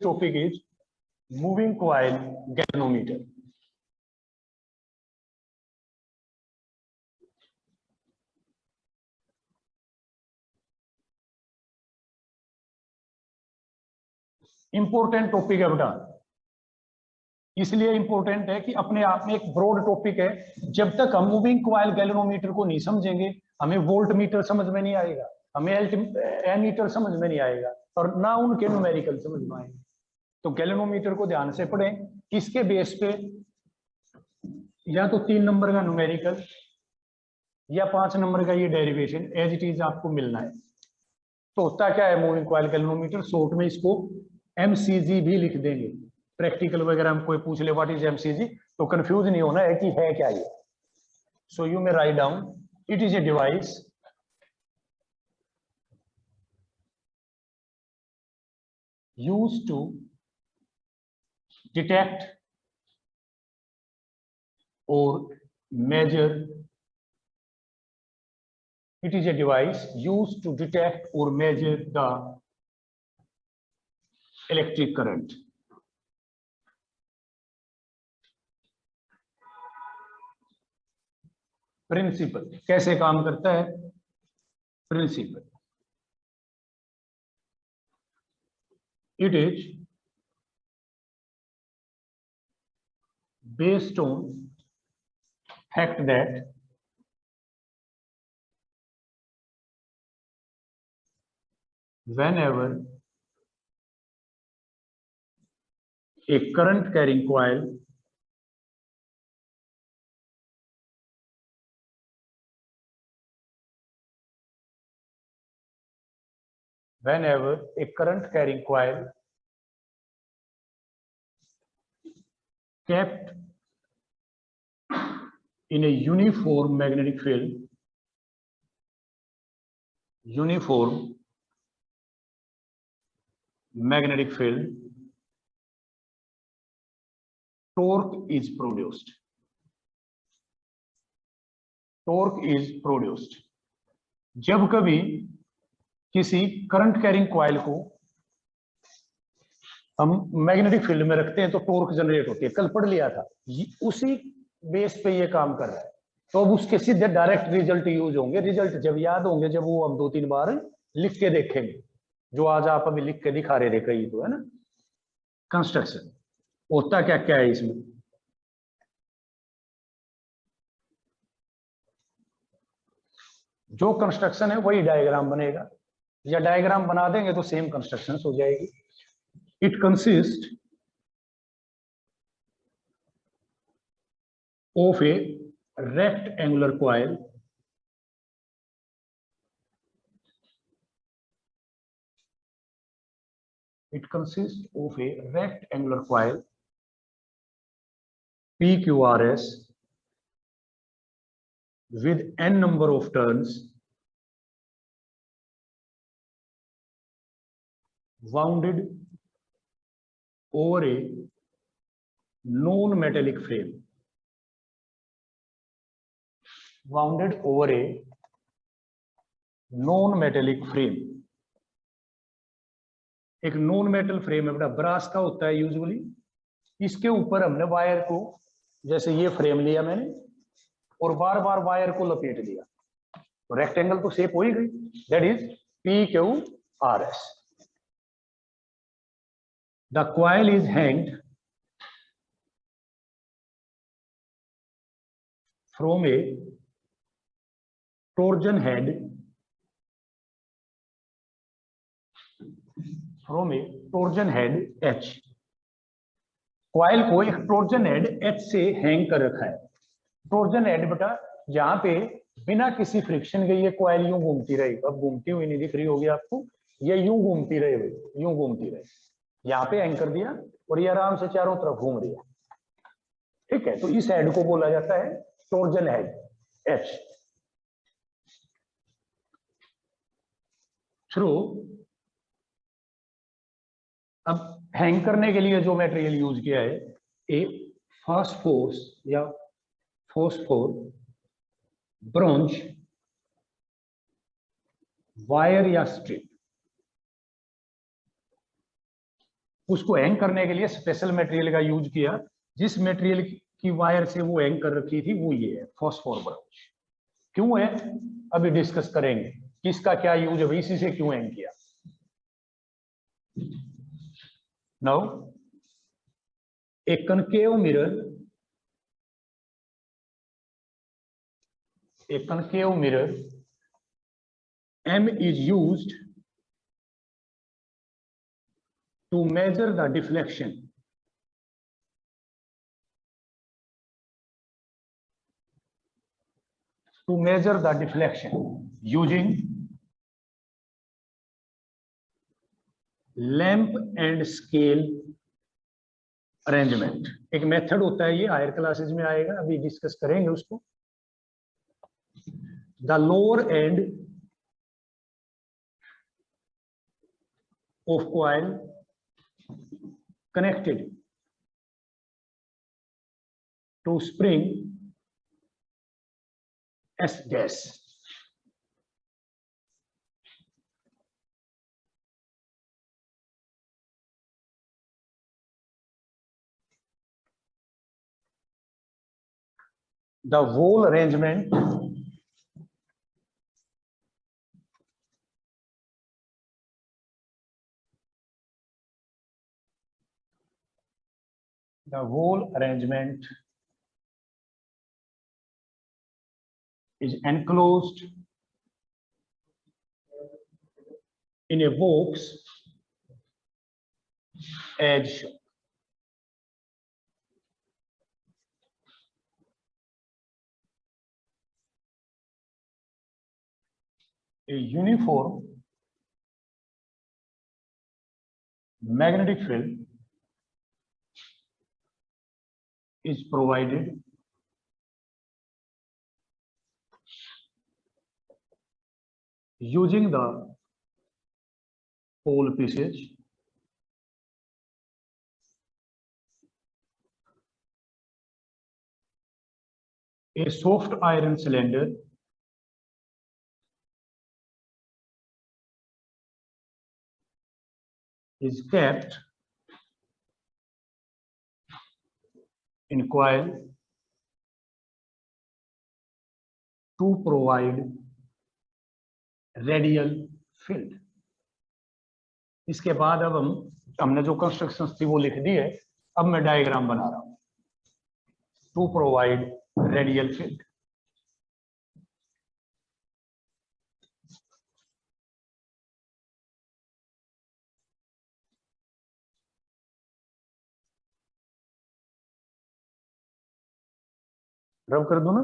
topic is moving coil galvanometer. Important topic है बेटा, इसलिए इंपॉर्टेंट है कि अपने आप में एक ब्रॉड टॉपिक है। जब तक हम मूविंग कॉइल गैल्वेनोमीटर को नहीं समझेंगे, हमें वोल्ट मीटर समझ में नहीं आएगा, हमें एमीटर समझ में नहीं आएगा, और ना उनके न्यूमेरिकल समझ में आएंगे। तो गैल्वेनोमीटर को ध्यान से पढ़ें, किसके बेस पे, या तो 3 नंबर का न्यूमेरिकल या 5 नंबर का ये डेरिवेशन एज इट इज आपको मिलना है। तो होता क्या है मूविंग कॉइल गैल्वेनोमीटर, शॉर्ट में इसको एमसीजी भी लिख देंगे। प्रैक्टिकल वगैरह हम कोई पूछ ले व्हाट इज एमसीजी, तो कंफ्यूज नहीं होना है कि है क्या ये। So you may write down, it is a device used to detect or measure. It is a device used to detect or measure the electric current. Principle कैसे काम करता है, principle, it is based on fact that whenever a current carrying coil kept in a uniform magnetic field, torque is produced. जब कभी किसी current carrying coil को हम magnetic field में रखते हैं तो टॉर्क जनरेट होती है, कल पढ़ लिया था, उसी बेस पे ये काम कर रहा है। तो अब उसके सीधे डायरेक्ट रिजल्ट यूज होंगे। रिजल्ट जब याद होंगे, जब वो हम 2-3 बार लिख के देखेंगे, जो आज आप अभी लिख के दिखा रहे थे कई, तो है ना। कंस्ट्रक्शन होता क्या क्या है इसमें, जो कंस्ट्रक्शन है वही डायग्राम बनेगा, या डायग्राम बना देंगे तो सेम कंस्ट्रक्शन हो जाएगी। It consist of A rectangular coil PQRS with n number of turns wounded over a non-metallic frame. एक नॉन मेटल फ्रेम है बेटा, ब्रास का होता है यूजुअली। इसके ऊपर हमने वायर को, जैसे ये फ्रेम लिया मैंने और बार बार वायर को लपेट दिया, तो रेक्टेंगल तो शेप हो ही गई। That is PQRS. The coil is hanged from A torsion head H. Coil को एक टॉर्जन हेड H से हैंग कर रखा है। टॉर्जन हेड बेटा जहां पे बिना किसी फ्रिक्शन के ये कॉइल यूं घूमती रहेगी। अब घूमती हुई नहीं दिख रही होगी आपको, ये यूं घूमती रहे भाई, यूं घूमती रहे। यहाँ पे एंकर दिया और ये आराम से चारों तरफ घूम रही है, ठीक है। तो इस हेड को बोला जाता है टॉर्जन हेड H। थ्रू, अब हैंग करने के लिए जो मटेरियल यूज किया है, ए फास्फोर्स या फॉस्फोर ब्रोंज वायर या स्ट्रिप। उसको हैंग करने के लिए स्पेशल मटेरियल का यूज किया। जिस मटेरियल की वायर से वो हैंग कर रखी थी वो ये है, फॉस्फोर ब्रोच। क्यों है अभी डिस्कस करेंगे, किसका क्या यूज है, इसी से क्यों हैंग किया। Now A concave mirror, a concave mirror M is used to measure the deflection using lamp and scale arrangement. एक मेथड होता है, ये हायर क्लासेस में आएगा, अभी डिस्कस करेंगे उसको। The lower end of coil connected to spring S dash. The whole arrangement is enclosed in a box as shown. A uniform magnetic field is provided using the pole pieces a soft iron cylinder is kept in coil to provide radial field. इसके बाद अब हमने जो constructions थी वो लिख दी है, अब मैं डायग्राम बना रहा हूं। टू प्रोवाइड रेडियल फील्ड, रब कर दो ना।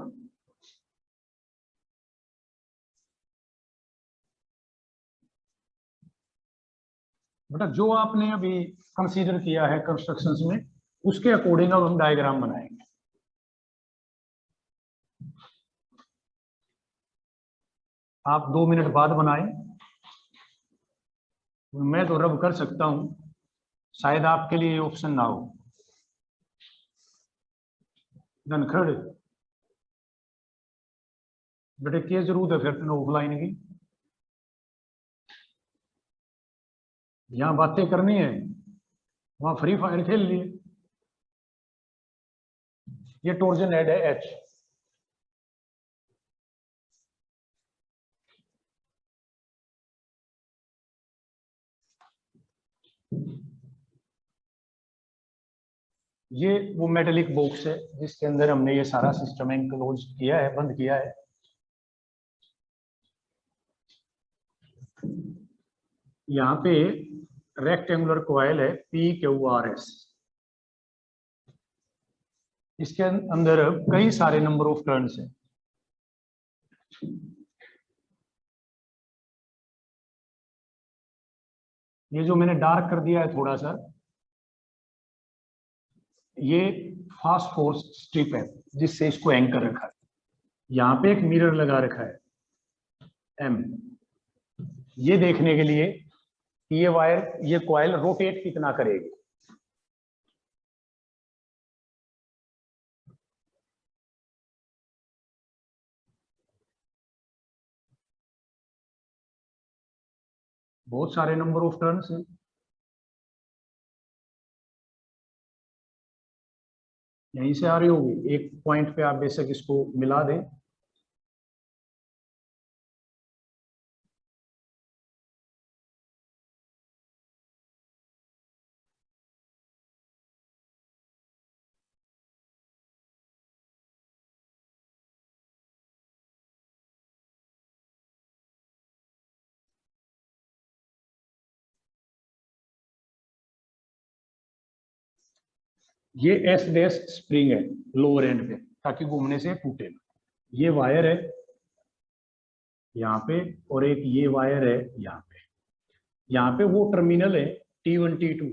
बेटा जो आपने अभी कंसीडर किया है कंस्ट्रक्शंस में, उसके अकॉर्डिंग अब हम डायग्राम बनाएंगे। आप 2 मिनट बाद बनाएं, मैं तो रब कर सकता हूं, शायद आपके लिए ऑप्शन ना हो। धनखड़ बेटे क्या जरूरत है फिर ऑफलाइन की, यहां बातें करनी है, वहां फ्री फायर खेल लिए। ये टॉर्जन हेड है एच, ये वो मेटेलिक बॉक्स है जिसके अंदर हमने ये सारा सिस्टम एनक्लोज किया है, बंद किया है। यहाँ पे रेक्टेंगुलर कॉइल है PQRS, इसके अंदर कई सारे नंबर ऑफ टर्न्स हैं। ये जो मैंने डार्क कर दिया है थोड़ा सा, ये फास्ट फोर्स स्ट्रिप है जिससे इसको एंकर रखा है। यहाँ पे एक मिरर लगा रखा है M, ये देखने के लिए कि ये वायर, ये कॉइल रोटेट कितना करेगी। बहुत सारे नंबर ऑफ टर्न्स हैं। यहीं से आ रही होगी, एक पॉइंट पे आप बेशक इसको मिला दें। ये एस डैश स्प्रिंग है लोअर एंड पे, ताकि घूमने से टूटे ना। ये वायर है यहाँ पे, और एक ये वायर है यहाँ पे। यहाँ पे वो टर्मिनल है T1 T2,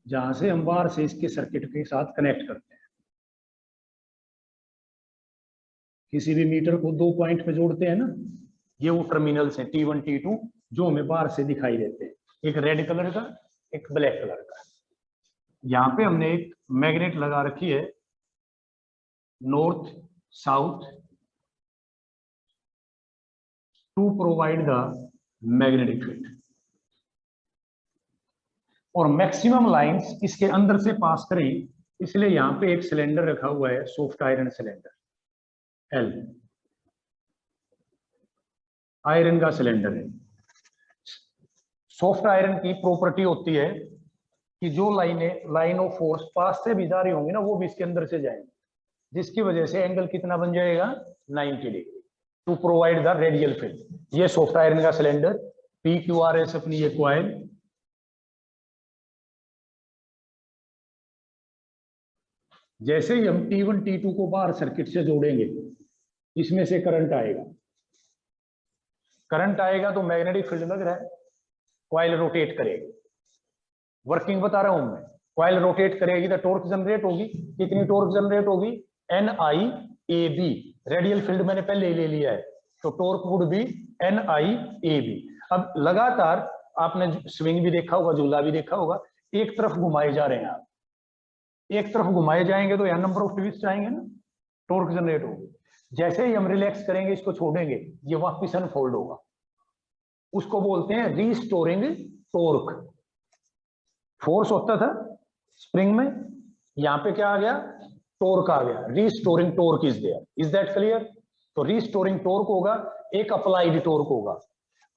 जहां से हम बाहर से इसके सर्किट के साथ कनेक्ट करते हैं। किसी भी मीटर को 2 पॉइंट पे जोड़ते हैं ना, ये वो टर्मिनल्स हैं T1 T2 जो हमें बाहर से दिखाई देते हैं, एक रेड कलर का, एक ब्लैक कलर का। यहाँ पे हमने एक मैग्नेट लगा रखी है north south to provide the magnetic field, और मैक्सिमम लाइंस इसके अंदर से पास करें, इसलिए यहाँ पे एक सिलेंडर रखा हुआ है, soft iron cylinder L, iron का सिलेंडर है। सॉफ्ट आयरन की प्रॉपर्टी होती है कि जो लाइन ऑफ फोर्स पास से भी जा रही होंगी ना, वो भी इसके अंदर से जाएंगे, जिसकी वजह से एंगल कितना बन जाएगा 90 degree to provide the radial field. ये सॉफ्ट आयरन का सिलेंडर, PQRS अपनी ये कॉइल, जैसे ही हम T1 T2 को बाहर सर्किट से जोड़ेंगे, इसमें से करंट आएगा। करंट आएगा तो मैग्नेटिक फील्ड लग रहा है, कॉइल रोटेट करेगी। वर्किंग बता रहा हूं मैं, कॉइल रोटेट करेगी तो टॉर्क जनरेट होगी। कितनी टॉर्क जनरेट होगी? NIAB। रेडियल फील्ड मैंने पहले ले लिया है, तो टॉर्क वुड बी NIAB। अब लगातार आपने स्विंग भी देखा होगा, झूला भी देखा होगा, एक तरफ घुमाए जा रहे हैं आप, एक तरफ घुमाए जाएंगे तो यहाँ नंबर ऑफ ट्विस्ट आएंगे ना, टॉर्क जनरेट होगी। जैसे ही हम रिलैक्स करेंगे, इसको छोड़ेंगे, ये वापस अनफोल्ड होगा। उसको बोलते हैं रीस्टोरिंग टॉर्क। फोर्स होता था स्प्रिंग में, यहाँ पे क्या आ गया? टॉर्क आ गया। Restoring torque is there, is that clear? तो रीस्टोरिंग टॉर्क होगा, एक अप्लाइड टॉर्क होगा।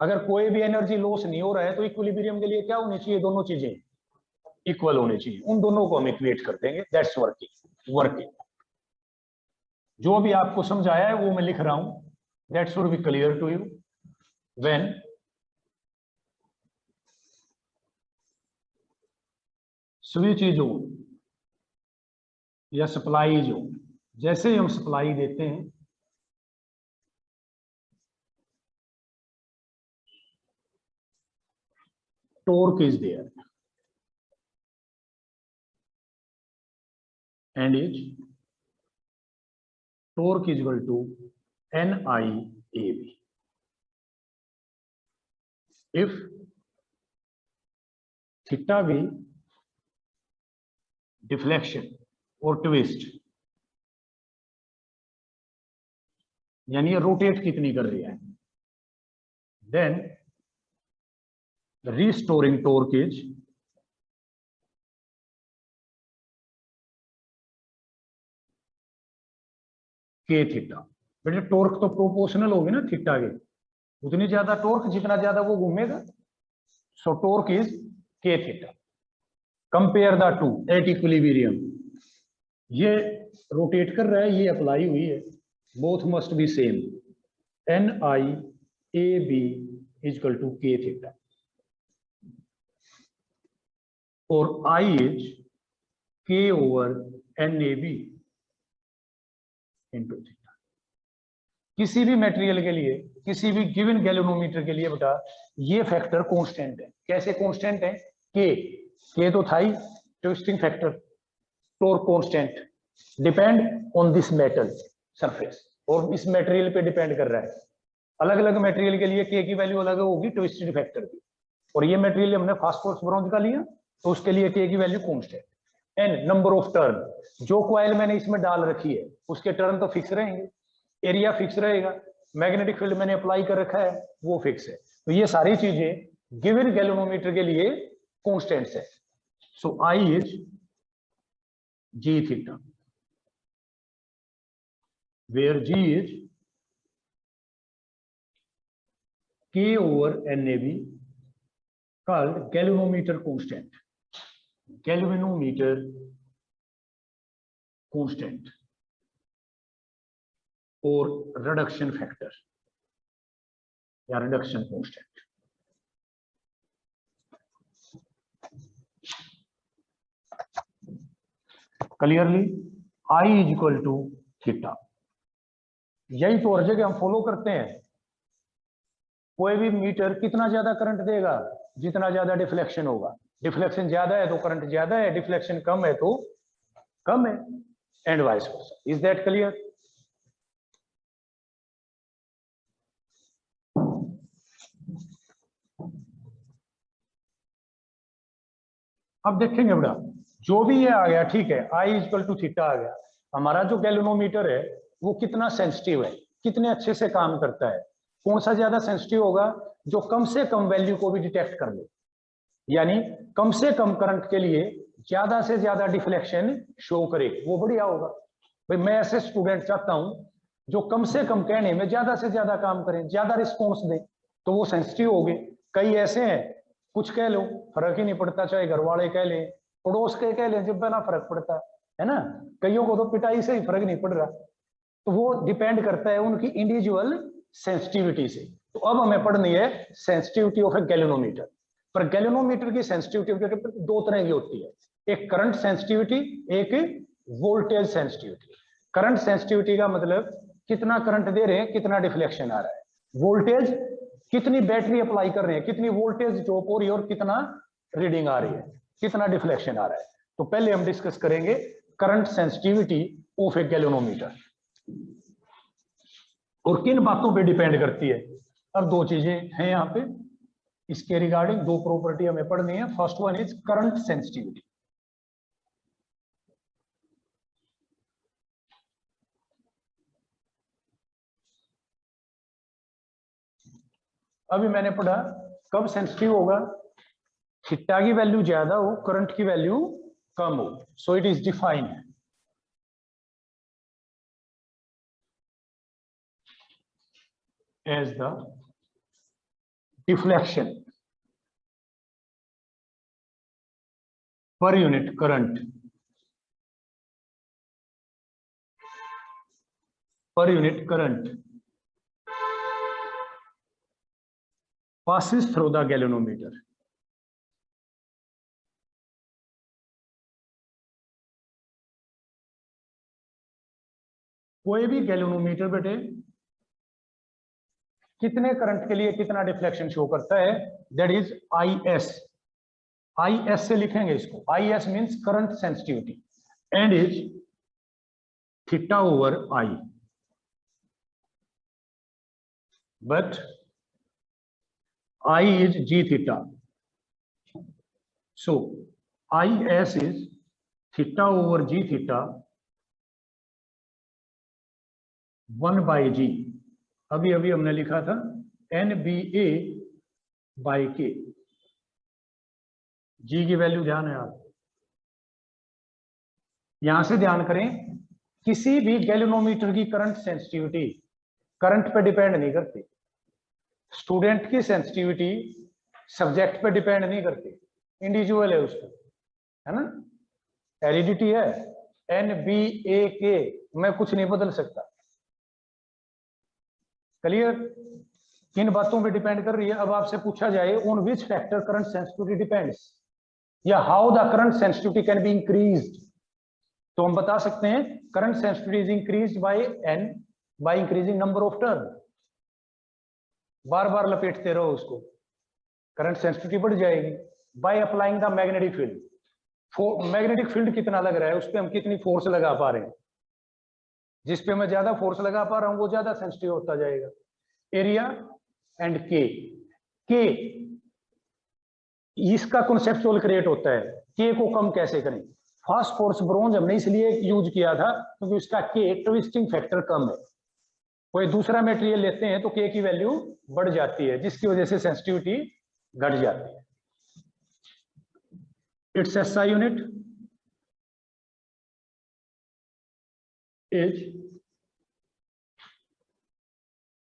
अगर कोई भी एनर्जी लॉस नहीं हो रहा है तो इक्विलिब्रियम के लिए क्या होनी चाहिए? दोनों चीजें इक्वल होनी चाहिए। उन दोनों को हम इक्वेट कर देंगे, दैट्स वर्किंग। जो भी आपको समझाया है वो मैं लिख रहा हूं, that should be clear to you. When switch is on या सप्लाई इज ऑन, जैसे ही हम सप्लाई देते हैं, torque is there and is torque is equal to NIAB. If theta be deflection or twist, यानी ये रोटेट कितनी कर रही है, then the restoring torque is K theta. बेटे टॉर्क तो प्रोपोर्शनल होगी ना थीटा के, उतनी ज्यादा टॉर्क जितना ज्यादा वो घूमेगा, so torque is K theta. Compare the two at equilibrium, ये रोटेट कर रहा है, ये अप्लाई हुई है, both must be same. NIAB is equal to K theta, और I is K over NAB into theta. किसी भी मटेरियल के लिए, किसी भी गिवन गैल्वेनोमीटर के लिए बेटा ये फैक्टर कांस्टेंट है। कैसे कांस्टेंट है? के तो था ही twisting factor, torque constant, depend on this metal surface, और इस मटेरियल पे डिपेंड कर रहा है। अलग अलग मटेरियल के लिए के की वैल्यू अलग होगी ट्विस्टिंग फैक्टर की, और ये मटेरियल हमने फास्फोरस ब्रॉन्ज का लिया तो उसके लिए के की value constant. N number of turn, जो कॉइल मैंने इसमें डाल रखी है उसके टर्न तो फिक्स रहेंगे, एरिया फिक्स रहेगा, मैग्नेटिक फील्ड मैंने अप्लाई कर रखा है वो फिक्स है। तो ये सारी चीजें गिवन गैल्वेनोमीटर के लिए कांस्टेंट्स है। So I is G theta where G is K over NAB called galvanometer constant. Galvanometer constant or reduction factor या reduction constant. Clearly, I is equal to theta. यही तो हर जगह हम फॉलो करते हैं। कोई भी मीटर कितना ज्यादा करंट देगा जितना ज्यादा डिफ्लेक्शन होगा। डिफ्लेक्शन ज्यादा है तो करंट ज्यादा है, डिफ्लेक्शन कम है तो कम है, and vice versa. Is that clear? अब देखेंगे बेटा, जो भी ये आ गया ठीक है, I इक्वल टू थीटा आ गया। हमारा जो गैल्वेनोमीटर है वो कितना सेंसिटिव है, कितने अच्छे से काम करता है, कौन सा ज्यादा सेंसिटिव होगा, जो कम से कम वैल्यू को भी डिटेक्ट कर ले, यानी कम से कम करंट के लिए ज्यादा से ज्यादा डिफ्लेक्शन शो करे, वो बढ़िया होगा। भाई मैं ऐसे स्टूडेंट चाहता हूं जो कम से कम कहने में ज्यादा से ज्यादा काम करें, ज्यादा रिस्पॉन्स दें, तो वो सेंसिटिव हो गए। कई ऐसे हैं कुछ कह लो फर्क ही नहीं पड़ता, चाहे घर वाले कह लें, पड़ोस के कह लें, जब ना फर्क पड़ता है ना। कईयों को तो पिटाई से ही फर्क नहीं पड़ रहा। तो वो डिपेंड करता है उनकी इंडिविजुअल सेंसिटिविटी से। तो अब हमें पढ़नी है सेंसिटिविटी ऑफ ए गैल्वेनोमीटर। पर गैल्वेनोमीटर की सेंसिटिविटी दो तरह की होती है, एक करंट सेंसिटिविटी, एक वोल्टेज सेंसिटिविटी। करंट सेंसिटिविटी का मतलब कितना करंट दे रहे हैं, कितना डिफ्लेक्शन आ रहा है। वोल्टेज कितनी बैटरी अप्लाई कर रहे हैं, कितनी वोल्टेज ड्रॉप हो रही है और कितना रीडिंग आ रही है, कितना डिफ्लेक्शन आ रहा है। तो पहले हम डिस्कस करेंगे current sensitivity of A galvanometer और किन बातों पे डिपेंड करती है। अब दो चीजें हैं यहाँ पे, इसके रिगार्डिंग दो प्रॉपर्टी हमें पढ़नी है। First one is current sensitivity. अभी मैंने पढ़ा कब सेंसिटिव होगा, थीटा की वैल्यू ज्यादा हो, करंट की वैल्यू कम हो। So it is defined as the deflection per unit current passes through the galvanometer. कोई भी गैल्वेनोमीटर बेटे कितने करंट के लिए कितना डिफ्लेक्शन शो करता है, दैट इज IS। IS से लिखेंगे इसको, IS means current sensitivity and is theta over I, but I is G theta, so IS is theta over G theta 1 by G। अभी अभी हमने लिखा था NBA by K। G की value ध्यान है आप, यहां से ध्यान करें, किसी भी गैल्वेनोमीटर की करंट सेंसिटिविटी करंट पे डिपेंड नहीं करती। स्टूडेंट की सेंसिटिविटी सब्जेक्ट पे डिपेंड नहीं करती, इंडिविजुअल है उसको, है ना, हेरिडिटी है। NBA मैं कुछ नहीं बदल सकता। क्लियर? किन बातों पे डिपेंड कर रही है। अब आपसे पूछा जाए on which factor current sensitivity depends, या how the current sensitivity can be increased, तो हम बता सकते हैं current sensitivity is increased by n by increasing number of turn. बार बार लपेटते रहो उसको, करंट सेंसिटिविटी बढ़ जाएगी। By applying the magnetic field, magnetic field कितना लग रहा है, उस पर हम कितनी फोर्स लगा पा रहे हैं, जिस पे मैं ज्यादा फोर्स लगा पा रहा हूं वो ज्यादा सेंसिटिव होता जाएगा। एरिया एंड के इसका कॉन्सेप्चुअल क्रिएट होता है, के को कम कैसे करें। फास्फोरस ब्रोंज हमने इसलिए यूज किया था क्योंकि उसका के ट्विस्टिंग फैक्टर कम है। कोई दूसरा मटेरियल लेते हैं तो के की वैल्यू बढ़ जाती है, जिसकी वजह से सेंसिटिविटी घट जाती है। It's SI unit is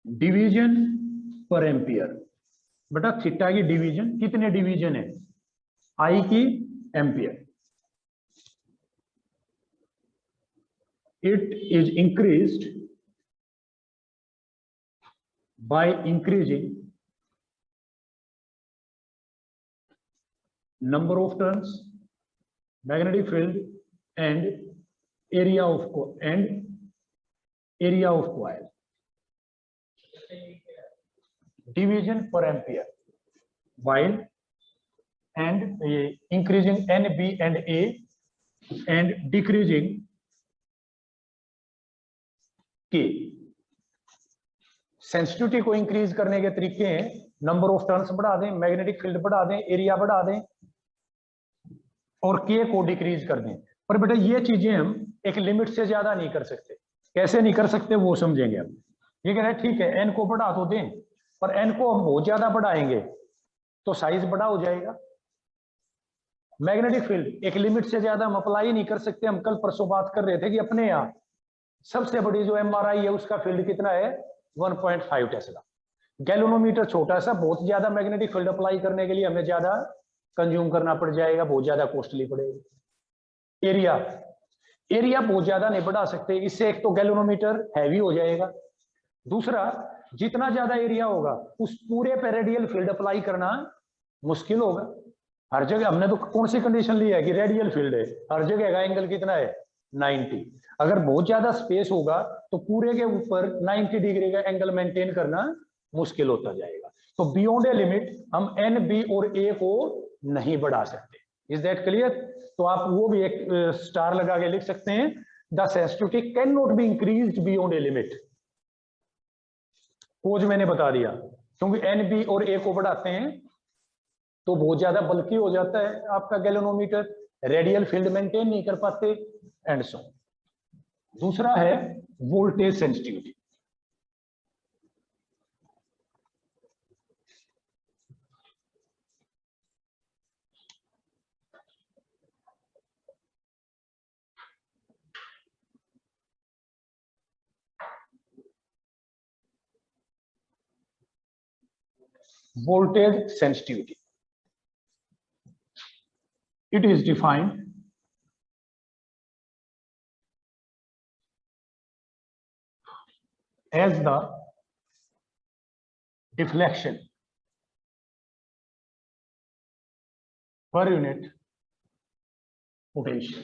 division पर एम्पियर। बेटा थीटा की डिवीजन, कितने डिवीजन है? आई की ampere. It is increased by increasing number of turns, magnetic field and area of coil. Division per ampere while and increasing N, B and A and decreasing K. Sensitivity को increase करने के तरीके हैं, number of turns बढ़ा दें, magnetic field बढ़ा दें, area बढ़ा दें और के को डिक्रीज कर दें। पर बेटा ये चीजें हम एक लिमिट से ज्यादा नहीं कर सकते। कैसे नहीं कर सकते वो समझेंगे अब। ये कह रहे हैं ठीक है एन को बढ़ा तो दें, पर एन को हम बहुत ज्यादा बढ़ाएंगे तो साइज बड़ा हो जाएगा। मैग्नेटिक फील्ड एक लिमिट से ज्यादा हम अप्लाई नहीं कर सकते। हम कल परसों बात कर रहे थे कि अपने यहाँ सबसे बड़ी जो MRI है उसका फील्ड कितना है? 1.5 टेस्ला। गैल्वेनोमीटर छोटा सा, बहुत ज्यादा मैग्नेटिक फील्ड अप्लाई करने के लिए हमें ज्यादा कंज्यूम करना पड़ जाएगा, बहुत ज्यादा कॉस्टली पड़ेगा। एरिया बहुत ज्यादा नहीं बढ़ा सकते, इससे एक तो गैल्वेनोमीटर हैवी हो जाएगा, दूसरा जितना ज्यादा एरिया होगा उस पूरे पे रेडियल फील्ड अप्लाई करना मुश्किल होगा। हर जगह हमने तो कौन सी कंडीशन ली है कि रेडियल फील्ड है, हर जगह का एंगल कितना है? 90। अगर बहुत ज्यादा स्पेस होगा तो पूरे के ऊपर 90 डिग्री का एंगल मेंटेन करना मुश्किल होता जाएगा। तो बियॉन्ड ए लिमिट हम एन, बी और ए को नहीं बढ़ा सकते। Is that clear? तो आप वो भी एक स्टार लगा के लिख सकते हैं, the sensitivity can not be increased beyond a limit. Cause मैंने बता दिया, क्योंकि एन, बी और ए को बढ़ाते हैं तो बहुत ज्यादा बल्कि हो जाता है आपका गैल्वेनोमीटर, रेडियल फील्ड मेंटेन नहीं कर पाते एंड सो। दूसरा है voltage sensitivity. Voltage sensitivity. It is defined as the deflection per unit potential.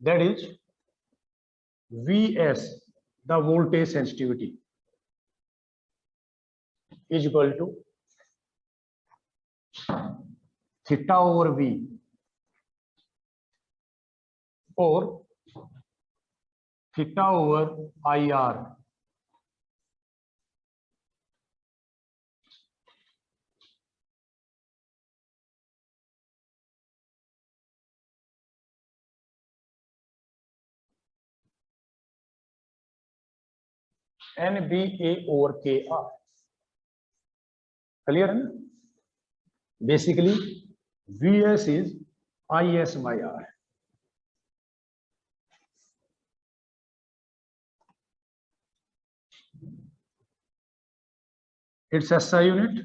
That is Vs, the voltage sensitivity, is equal to theta over V or theta over IR NBA over KR। Clear है ना? Basically Vs is Is by R। It's SI unit,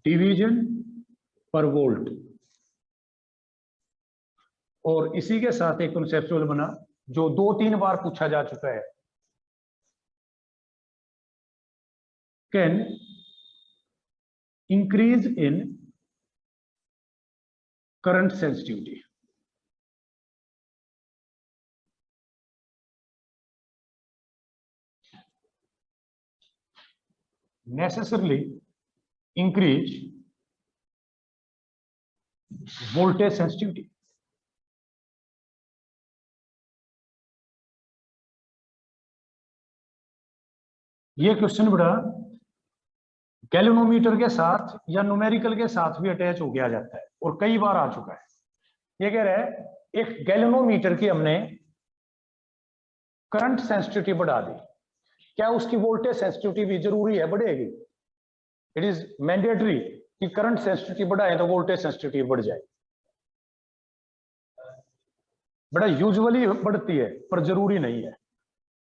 division पर volt. और इसी के साथ एक conceptual बना जो 2-3 बार पूछा जा चुका है, can increase in current sensitivity. necessarily increase voltage sensitivity। ये क्वेश्चन बड़ा गैल्वेनोमीटर के साथ या न्यूमेरिकल के साथ भी अटैच हो गया जाता है और कई बार आ चुका है। ये कह रहा है एक गैल्वेनोमीटर की हमने करंट सेंसिटिविटी बढ़ा दी, क्या उसकी वोल्टेज सेंसिटिविटी भी जरूरी है बढ़ेगी? इट इज मैंडेटरी कि करंट सेंसिटिविटी बढ़ाए तो वोल्टेज सेंसिटिविटी बढ़ जाए। बड़ा यूजुअली बढ़ती है पर जरूरी नहीं है।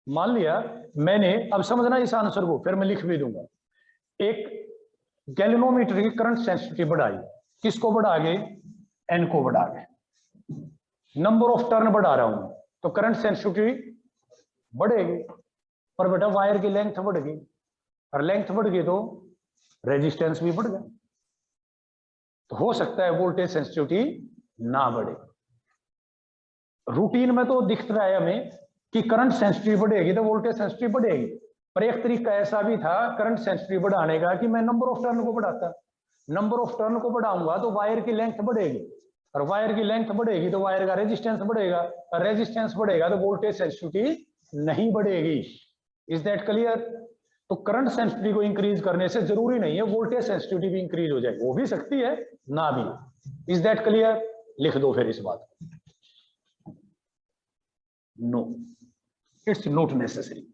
मान लिया मैंने, अब समझना इस आंसर को, फिर मैं लिख भी दूंगा। एक गैल्वेनोमीटर की करंट सेंसिटिविटी बढ़ाई, किसको बढ़ा के? एन को बढ़ा के। नंबर ऑफ टर्न बढ़ा रहा हूं तो करंट सेंसिटिविटी बढ़ेगी, पर बेटा वायर की लेंथ बढ़ गई, और लेंथ बढ़ गई तो रेजिस्टेंस भी बढ़ गया, तो हो सकता है वोल्टेज सेंसिटिविटी ना बढ़े। रूटीन में तो दिख रहा है हमें कि करंट सेंसिटिविटी बढ़ेगी तो वोल्टेज सेंसिटिविटी बढ़ेगी, पर एक तरीका ऐसा भी था करंट सेंसिटिविटी बढ़ाने का कि मैं नंबर ऑफ टर्न को बढ़ाता। नंबर ऑफ टर्न को बढ़ाऊंगा तो वायर की लेंथ बढ़ेगी, और वायर की लेंथ बढ़ेगी तो वायर का रेजिस्टेंस बढ़ेगा, और रेजिस्टेंस बढ़ेगा तो वोल्टेज सेंसिटिविटी नहीं बढ़ेगी। Is that clear? तो करंट सेंसिटिविटी को इंक्रीज करने से जरूरी नहीं है वोल्टेज सेंसिटिविटी भी इंक्रीज हो जाए, वो भी सकती है ना भी। Is that clear? लिख दो फिर इस बात को। नो, इट्स नॉट नेसेसरी,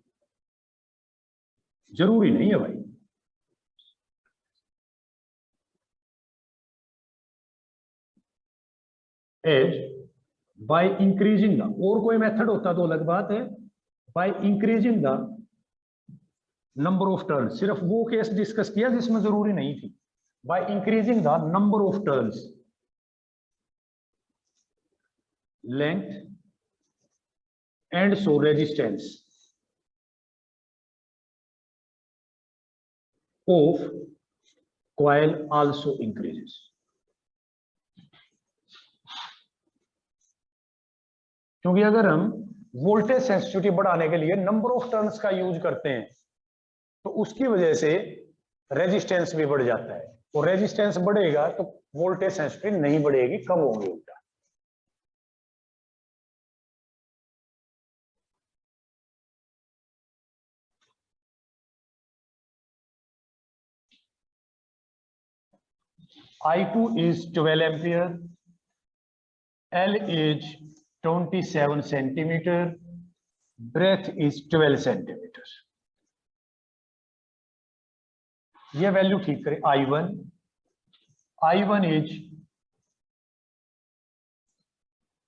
जरूरी नहीं है भाई। एज बाय इंक्रीजिंग द, और कोई मेथड होता तो अलग बात है, by increasing the number of turn, सिर्फ वो केस डिस्कस किया जिसमें जरूरी नहीं थी। By increasing the number of turns, length and so resistance of coil also increases. क्योंकि अगर हम वोल्टेज सेंसिटिविटी बढ़ाने के लिए नंबर ऑफ टर्न्स का यूज करते हैं तो उसकी वजह से रेजिस्टेंस भी बढ़ जाता है, और रेजिस्टेंस बढ़ेगा तो वोल्टेज सेंसिटिविटी नहीं बढ़ेगी, कम होगी उल्टा। I2 is 12 ampere, L is 27 centimeter, breadth is 12 centimeter। ये वैल्यू ठीक करें। I1 is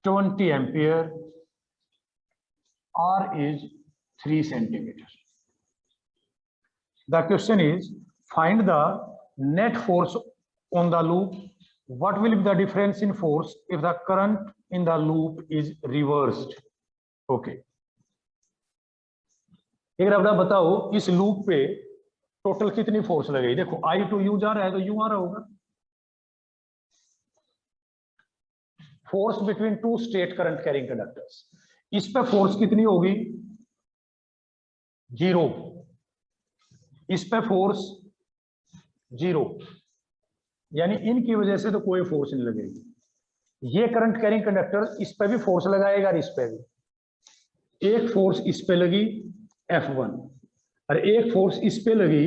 20 ampere, R is 3 centimeter। The question is find the net force on the loop. What will be the difference in force if the current in the loop is reversed? Okay, एक बार बताओ इस loop पे total कितनी force लगेगी? देखो I2 you जा रहा है तो यू आ रहा होगा। Force between two state current carrying conductors, इस पे फोर्स कितनी होगी? 0। इस पे फोर्स 0, यानी इनकी वजह से तो कोई फोर्स नहीं लगेगी। ये करंट कैरिंग कंडक्टर इस पे भी फोर्स लगाएगा और इस पे भी। एक फोर्स इस पे लगी F1 और एक फोर्स इस पे लगी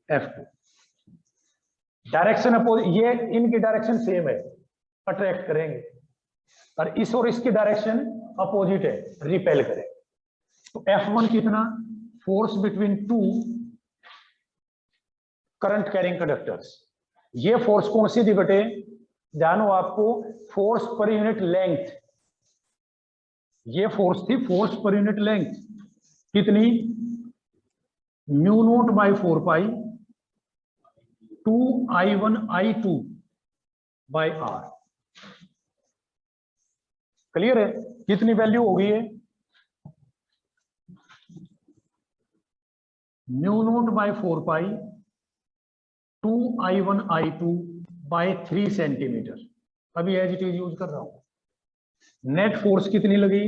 F2। डायरेक्शन अपोजिट, ये इनकी डायरेक्शन सेम है, अट्रैक्ट करेंगे, और इस और इसकी डायरेक्शन अपोजिट है, रिपेल करें। तो F1 कितना? Force between two current carrying conductors. ये फोर्स कौन सी थी बेटे? जानो आपको, फोर्स पर यूनिट लेंथ। ये फोर्स थी फोर्स पर यूनिट लेंथ, कितनी? Mu naught by 4 pi 2I1 I2 by R। Clear है? कितनी वैल्यू होगी ये? Mu naught by 4 pi 2I1 I2 by 3 centimetre. अभी एज इट इज यूज कर रहा हूं। नेट फोर्स कितनी लगी?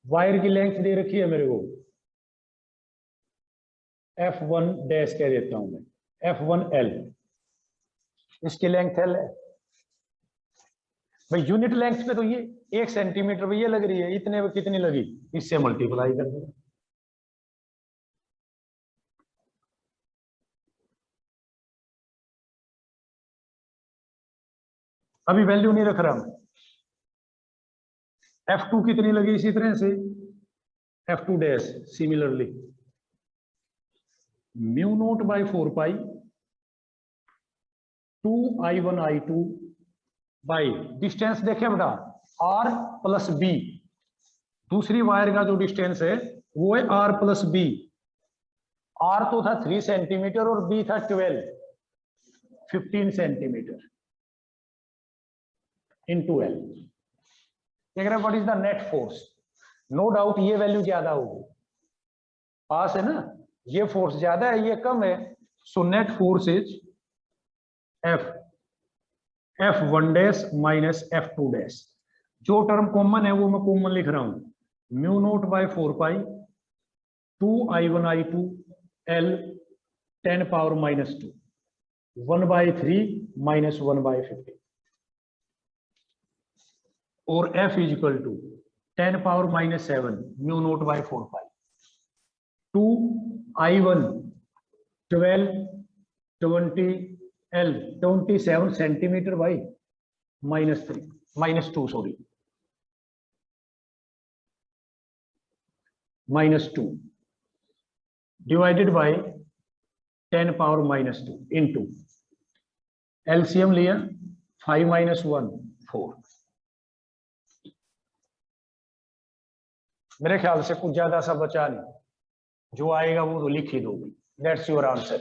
वायर की लेंथ दे रखी है मेरे को, F1 डैश कह देता हूं मैं, F1L, इसकी लेंथ L है भाई। यूनिट लेंथ पे तो ये 1 सेंटीमीटर पे ये लग रही है, इतने पे कितनी लगी? इससे मल्टीप्लाई कर दो। अभी वैल्यू नहीं रख रहा हूं। F2 कितनी लगी? इसी तरह से F2 dash similarly mu naught by 4 pi 2I1 I2 by, distance देखें बेटा, R प्लस B, दूसरी वायर का जो डिस्टेंस है वो है R प्लस बी। R तो था 3 सेंटीमीटर और B था 15 सेंटीमीटर इनटू L। देख रहे what is the net force. No doubt ये वैल्यू ज्यादा होगी, पास है ना, ये फोर्स ज्यादा है ये कम है। So net force is F1 dash minus F2 dash. जो टर्म कॉमन है वो मैं कॉमन लिख रहा हूं, mu naught by 4 pi 2I1 I2 L 10 power minus 2 1/3 minus 1/50 और F is equal to 10 power minus 7 mu naught by 4 pi 2I1 12 20 L 27 centimetre by minus 2 sorry minus 2 divided by 10 power minus 2 into LCM लिया 5 minus 1 4। मेरे ख्याल से कुछ ज्यादा सा बचा नहीं, जो आएगा वो तो लिख ही दोगे। That's your answer.